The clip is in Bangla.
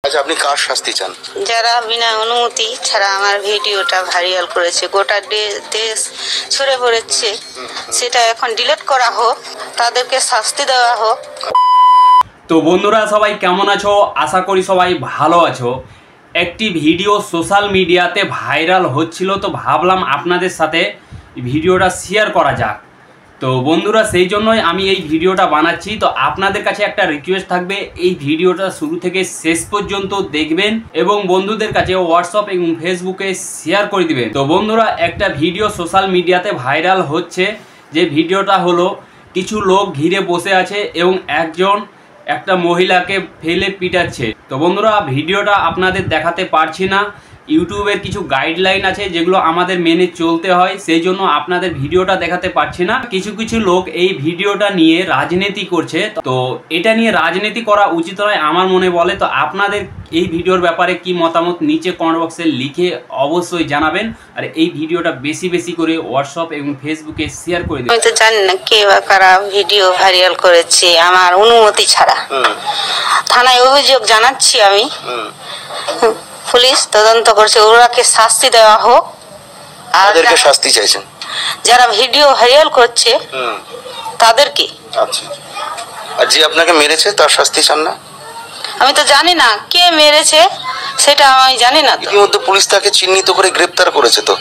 আচ্ছা, আপনি কার শাস্তি চান? যারা বিনা অনুমতি ছাড়া আমার ভিডিওটা ভাইরাল করেছে, গোটা দেশ ছড়ে পড়েছে, সেটা এখন ডিলিট করা হোক, তাদেরকে শাস্তি দেওয়া হোক। তো বন্ধুরা সবাই কেমন আছো? আশা করি সবাই ভালো আছো। একটি ভিডিও সোশ্যাল মিডিয়াতে ভাইরাল হচ্ছিল, তো ভাবলাম আপনাদের সাথে ভিডিওটা শেয়ার করা যাক। তো বন্ধুরা সেই জন্যই আমি এই ভিডিওটা বানাচ্ছি। তো আপনাদের কাছে একটা রিকোয়েস্ট থাকবে, এই ভিডিওটা শুরু থেকে শেষ পর্যন্ত দেখবেন এবং বন্ধুদের কাছে হোয়াটসঅ্যাপ এবং ফেসবুকে শেয়ার করে দিবেন। তো বন্ধুরা, একটা ভিডিও সোশ্যাল মিডিয়াতে ভাইরাল হচ্ছে, যে ভিডিওটা হলো কিছু লোক ঘিরে বসে আছে এবং একটা মহিলাকে ফেলে পিটাচ্ছে। তো বন্ধুরা, ভিডিওটা আপনাদের দেখাতে পারছি না, ইউটিউবের কিছু গাইডলাইন আছে যেগুলো আমাদের মেনে চলতে হয়, সেই জন্য আপনাদের ভিডিওটা দেখাতে পারছি না। কিছু কিছু লোক এই ভিডিওটা নিয়ে রাজনীতি করছে, তো এটা নিয়ে রাজনীতি করা উচিত নয় আমার মনে বলে। তো আপনাদের এই ভিডিওর ব্যাপারে কি মতামত নিচে কমেন্ট বক্সে লিখে অবশ্যই জানাবেন, আর এই ভিডিওটা বেশি বেশি করে হোয়াটসঅ্যাপ এবং ফেসবুকে শেয়ার করে দিন। আমি তো জানি না কে বা কারা ভিডিও ভাইরাল করেছে আমার অনুমতি ছাড়া। থানায় অভিযোগ জানাচ্ছি আমি, পুলিশ তদন্ত করছে, ওরাকে শাস্তি দেওয়া হোক। আর শাস্তি চাইছেন যারা ভিডিও ভাইরাল করছে তাদেরকে। আচ্ছা, আর যে আপনাকে মেরেছে তার শাস্তি চান না? আমি তো জানি না কে মেরেছে, সেটা আমি জানি না। ইতিমধ্যে পুলিশ তাকে চিহ্নিত করে গ্রেপ্তার করেছে। তো